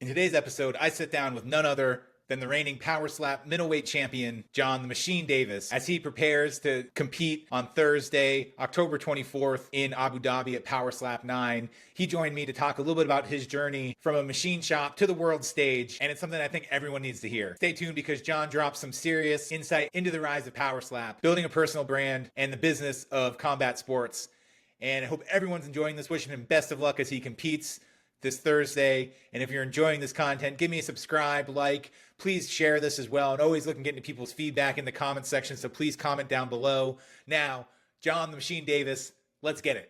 In today's episode, I sit down with none other than the reigning PowerSlap middleweight champion, John the Machine Davis, as he prepares to compete on Thursday, October 24th in Abu Dhabi at PowerSlap 9. He joined me to talk a little bit about his journey from a machine shop to the world stage, and it's something I think everyone needs to hear. Stay tuned because John drops some serious insight into the rise of PowerSlap, building a personal brand, and the business of combat sports. And I hope everyone's enjoying this. Wishing him best of luck as he competes this Thursday. And if you're enjoying this content, give me a subscribe, like, please share this as well. And always looking to get into people's feedback in the comment section. So please comment down below. Now, John the Machine Davis, let's get it.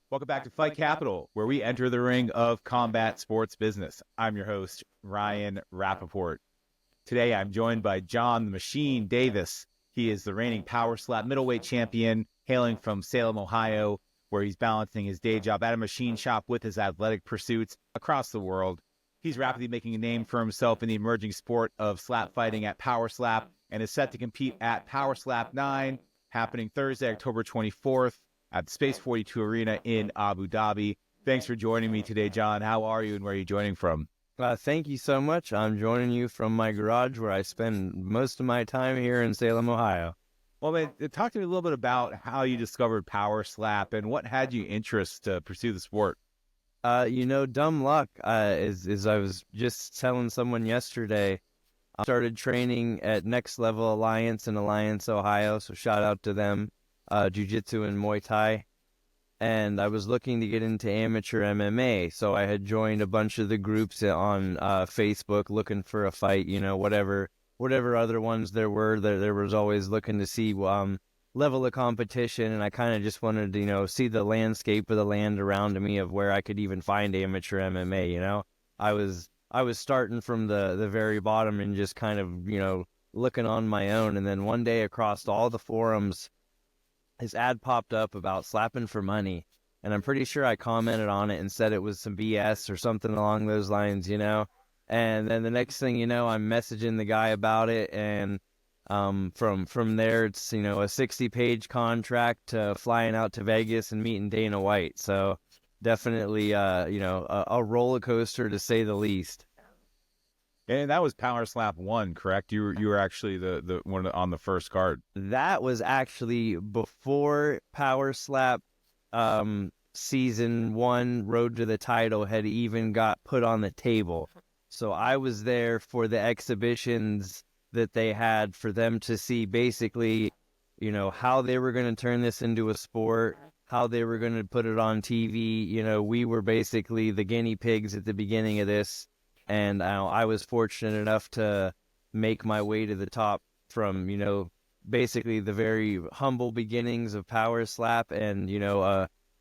Welcome back to Fight Capital, where we enter the ring of combat sports business. I'm your host, Ryan Rapaport. Today, I'm joined by John the Machine Davis. He is the reigning PowerSlap middleweight champion, hailing from Salem, Ohio, where he's balancing his day job at a machine shop with his athletic pursuits across the world. He's rapidly making a name for himself in the emerging sport of slap fighting at PowerSlap and is set to compete at PowerSlap 9, happening Thursday, October 24th. At the Space 42 Arena in Abu Dhabi. Thanks for joining me today, John. How are you and where are you joining from? Thank you so much. I'm joining you from my garage where I spend most of my time here in Salem, Ohio. Well, man, talk to me a little bit about how you discovered PowerSlap and what had you interest to pursue the sport. Dumb luck is I was just telling someone yesterday, I started training at Next Level Alliance in Alliance, Ohio, so shout out to them. Jiu-jitsu and Muay Thai, and I was looking to get into amateur MMA, so I had joined a bunch of the groups on Facebook looking for a fight, whatever other ones there were. There was always looking to see level of competition, and I kind of just wanted to, see the landscape of the land around me of where I could even find amateur MMA, I was starting from the very bottom and just kind of, looking on my own, and then one day across all the forums, his ad popped up about slapping for money, and I'm pretty sure I commented on it and said it was some BS or something along those lines, and then the next thing I'm messaging the guy about it, and from there it's a 60-page contract to flying out to Vegas and meeting Dana White, so definitely a roller coaster to say the least. And that was PowerSlap 1, correct? You were actually the one on the first card. That was actually before PowerSlap Season 1 Road to the Title had even got put on the table. So I was there for the exhibitions that they had for them to see basically, how they were going to turn this into a sport, how they were going to put it on TV. We were basically the guinea pigs at the beginning of this. And I was fortunate enough to make my way to the top from, basically the very humble beginnings of PowerSlap and,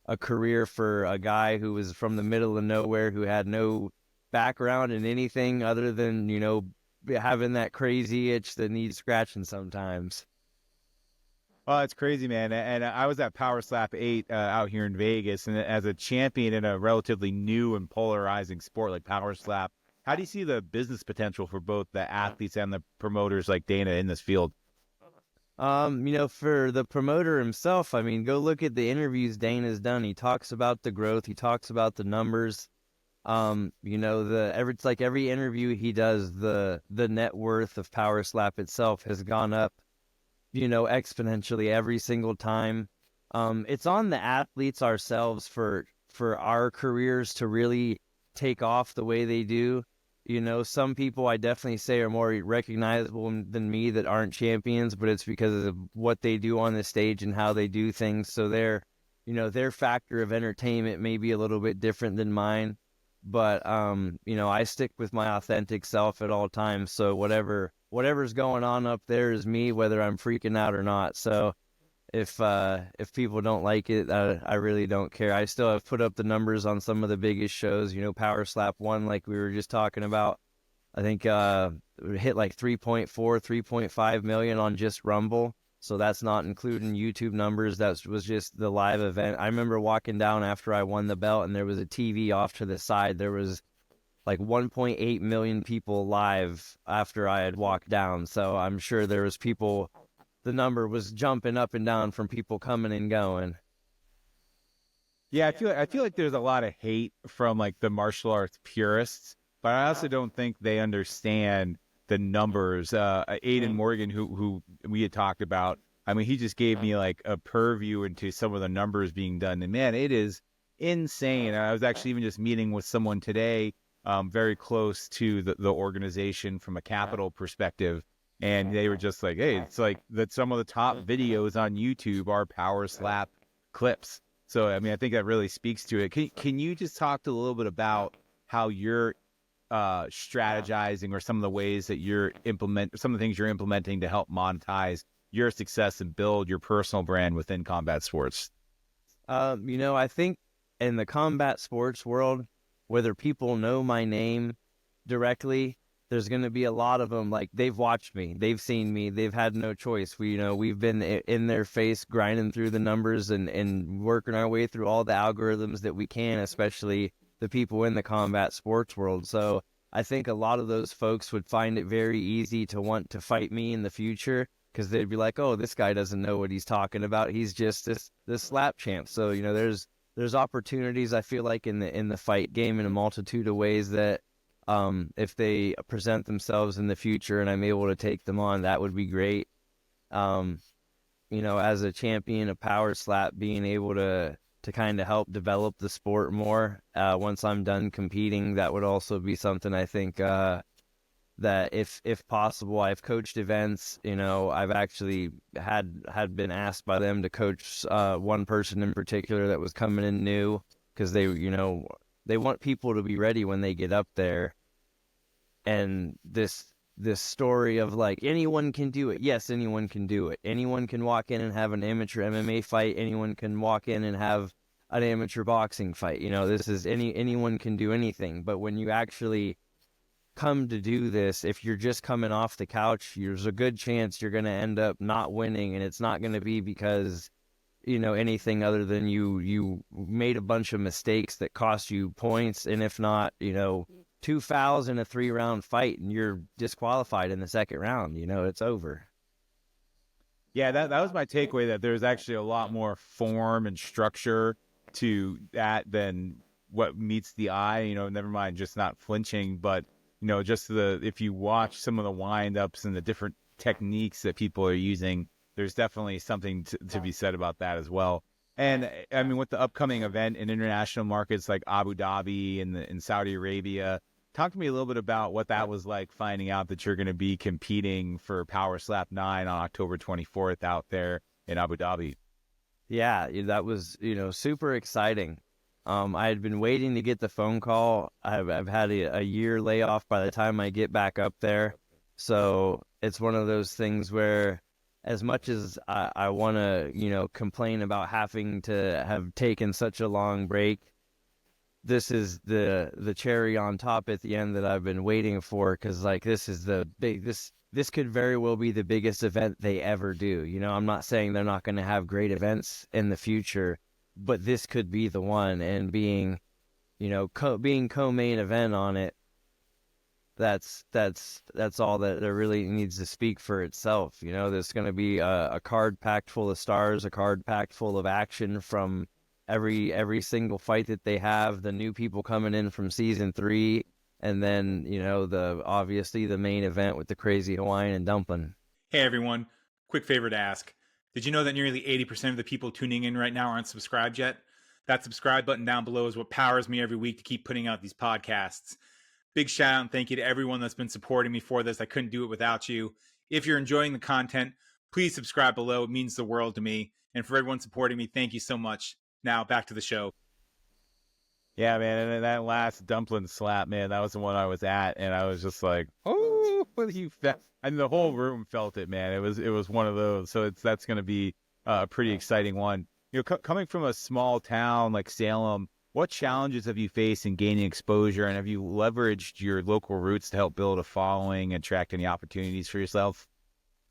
a career for a guy who was from the middle of nowhere, who had no background in anything other than, having that crazy itch that needs scratching sometimes. Well, it's crazy, man. And I was at PowerSlap 8 out here in Vegas, and as a champion in a relatively new and polarizing sport like PowerSlap, how do you see the business potential for both the athletes and the promoters like Dana in this field? For the promoter himself, go look at the interviews Dana's done. He talks about the growth. He talks about the numbers. It's like every interview he does, the net worth of PowerSlap itself has gone up, exponentially every single time. It's on the athletes ourselves for our careers to really take off the way they do. Some people I definitely say are more recognizable than me that aren't champions, but it's because of what they do on the stage and how they do things. So their factor of entertainment may be a little bit different than mine, but I stick with my authentic self at all times. So whatever's going on up there is me, whether I'm freaking out or not. So if people don't like it, I really don't care. I still have put up the numbers on some of the biggest shows, PowerSlap 1, like we were just talking about. I think hit like 3.5 million on just Rumble. So that's not including YouTube numbers. That was just the live event. I remember walking down after I won the belt, and there was a TV off to the side. There was like 1.8 million people live after I had walked down. So I'm sure there was people, the number was jumping up and down from people coming and going. Yeah, I feel like there's a lot of hate from like the martial arts purists, but I also don't think they understand the numbers. Aiden Morgan, who we had talked about, I mean, he just gave me like a purview into some of the numbers being done, and man, it is insane. I was actually even just meeting with someone today, very close to the organization from a capital perspective, and they were just like, "Hey, it's like that some of the top videos on YouTube are PowerSlap clips." So, I mean, I think that really speaks to it. Can you just talk a little bit about how you're strategizing, or some of the ways that some of the things you're implementing to help monetize your success and build your personal brand within combat sports? I think in the combat sports world, whether people know my name directly, there's going to be a lot of them. Like, they've watched me, they've seen me, they've had no choice. We've been in their face, grinding through the numbers and working our way through all the algorithms that we can, especially the people in the combat sports world. So I think a lot of those folks would find it very easy to want to fight me in the future, because they'd be like, "Oh, this guy doesn't know what he's talking about. He's just this slap champ." So there's opportunities, I feel like, in the fight game in a multitude of ways that, if they present themselves in the future and I'm able to take them on, that would be great. As a champion of PowerSlap, being able to kind of help develop the sport more, once I'm done competing, that would also be something I think, that if possible. I've coached events. I've actually had been asked by them to coach one person in particular that was coming in new, because they want people to be ready when they get up there. And this story of like, anyone can do it. Yes, anyone can do it. Anyone can walk in and have an amateur MMA fight. Anyone can walk in and have an amateur boxing fight. This is anyone can do anything. But when you actually come to do this, if you're just coming off the couch, there's a good chance you're going to end up not winning, and it's not going to be because anything other than you made a bunch of mistakes that cost you points. And if not, 2 fouls in a 3-round fight and you're disqualified in the second round, it's over. Yeah, that was my takeaway, that there's actually a lot more form and structure to that than what meets the eye. Never mind just not flinching, but just if you watch some of the wind-ups and the different techniques that people are using, there's definitely something to be said about that as well. And I mean, with the upcoming event in international markets like Abu Dhabi and in Saudi Arabia, talk to me a little bit about what that was like, finding out that you're going to be competing for PowerSlap 9 on October 24th out there in Abu Dhabi. Yeah, that was, super exciting. I had been waiting to get the phone call. I've had a year layoff by the time I get back up there. So it's one of those things where, as much as I want to, complain about having to have taken such a long break, this is the cherry on top at the end that I've been waiting for. Because like, this is this could very well be the biggest event they ever do. I'm not saying they're not going to have great events in the future, but this could be the one. And being co-main event on it, that's all that there really needs to speak for itself. There's going to be a card packed full of stars, a card packed full of action from every single fight that they have, the new people coming in from season 3, and then obviously the main event with the crazy Hawaiian and dumpling. Hey everyone, quick favor to ask. Did you know that nearly 80% of the people tuning in right now aren't subscribed yet? That subscribe button down below is what powers me every week to keep putting out these podcasts. Big shout out and thank you to everyone that's been supporting me for this. I couldn't do it without you. If you're enjoying the content, please subscribe below. It means the world to me. And for everyone supporting me, thank you so much. Now back to the show. Yeah, man, and that last dumpling slap, man, that was the one I was at, and I was just like, "Oh, and the whole room felt it, man. It was one of those. So that's going to be a pretty exciting one. Coming from a small town like Salem, what challenges have you faced in gaining exposure, and have you leveraged your local roots to help build a following, attract any opportunities for yourself?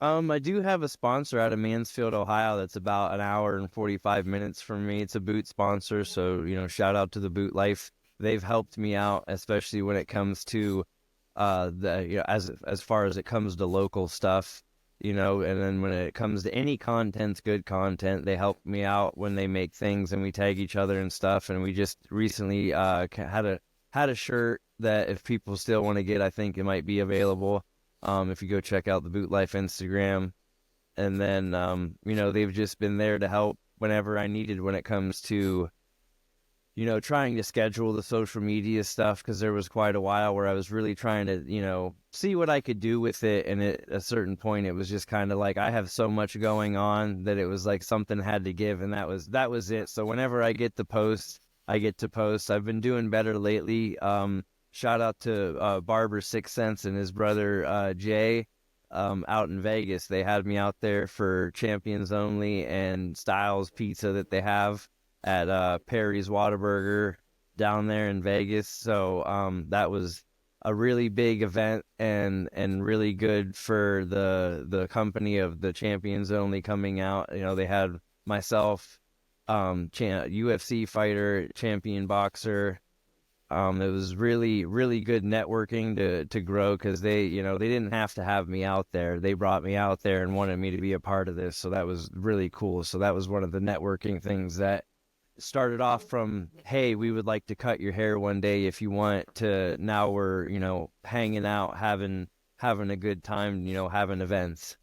I do have a sponsor out of Mansfield, Ohio, that's about an hour and 45 minutes from me. It's a boot sponsor, so shout out to the Boot Life they've helped me out, especially when it comes to as far as it comes to local stuff, and then when it comes to any content, good content, they help me out when they make things and we tag each other and stuff. And we just recently had a shirt that if people still want to get, I think it might be available. If you go check out the Boot Life Instagram. And then, they've just been there to help whenever I needed when it comes to, trying to schedule the social media stuff, because there was quite a while where I was really trying to, see what I could do with it. And at a certain point, it was just kind of like I have so much going on that it was like something had to give. And that was it. So whenever I get to post, I get to post. I've been doing better lately. Shout out to Barber 6 Cents and his brother Jay out in Vegas. They had me out there for Champions Only and Styles Pizza that they have at Perry's Whataburger down there in Vegas. So that was a really big event and really good for the company of the Champions Only coming out. They had myself, UFC fighter, champion boxer. It was really, really good networking to grow, because they didn't have to have me out there. They brought me out there and wanted me to be a part of this. So that was really cool. So that was one of the networking things that started off from, hey, we would like to cut your hair one day if you want, to now we're, hanging out, having a good time, having events.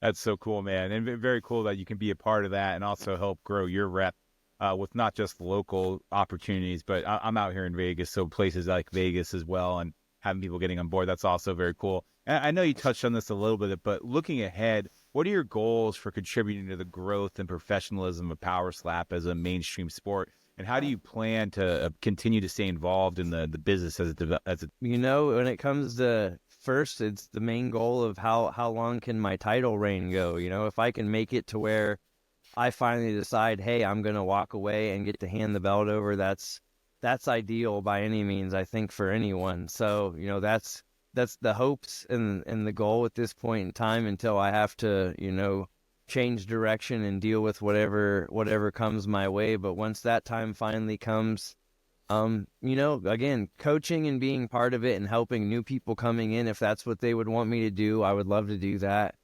That's so cool, man. And very cool that you can be a part of that and also help grow your rep. With not just local opportunities, but I'm out here in Vegas, so places like Vegas as well, and having people getting on board, that's also very cool. And I know you touched on this a little bit, but looking ahead, what are your goals for contributing to the growth and professionalism of PowerSlap as a mainstream sport? And how do you plan to continue to stay involved in the business as it when it comes to, first, it's the main goal of how long can my title reign go? If I can make it to where I finally decide, hey, I'm going to walk away and get to hand the belt over, that's ideal by any means, I think, for anyone. So, that's the hopes and the goal at this point in time, until I have to, change direction and deal with whatever comes my way. But once that time finally comes, again, coaching and being part of it and helping new people coming in, if that's what they would want me to do, I would love to do that.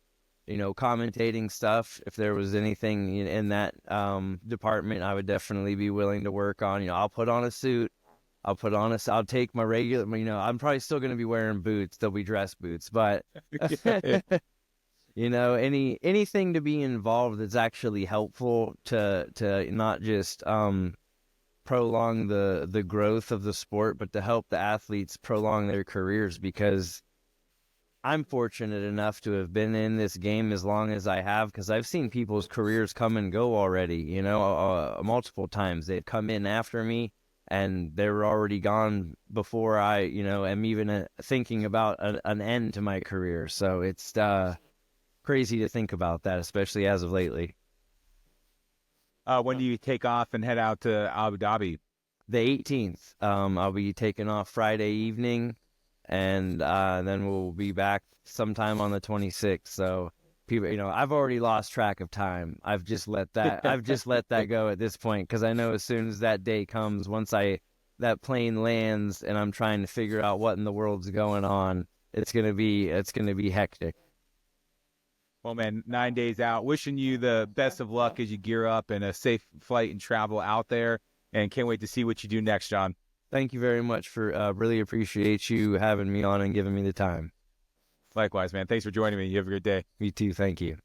Commentating stuff, if there was anything in that department, I would definitely be willing to work on. I'll put on a suit. I'll take my regular, I'm probably still going to be wearing boots. They'll be dress boots, but anything to be involved that's actually helpful to not just prolong the growth of the sport, but to help the athletes prolong their careers, because I'm fortunate enough to have been in this game as long as I have, because I've seen people's careers come and go already, multiple times. They've come in after me and they were already gone before I, am even thinking about an end to my career. So it's crazy to think about that, especially as of lately. When do you take off and head out to Abu Dhabi? The 18th. I'll be taking off Friday evening. And then we'll be back sometime on the 26th. So people, I've already lost track of time. I've just let that go at this point, because I know as soon as that day comes, once that plane lands and I'm trying to figure out what in the world's going on, it's gonna be hectic. Well, man, 9 days out. Wishing you the best of luck as you gear up, and a safe flight and travel out there. And can't wait to see what you do next, John. Thank you very much for really appreciate you having me on and giving me the time. Likewise, man. Thanks for joining me. You have a good day. You too. Thank you.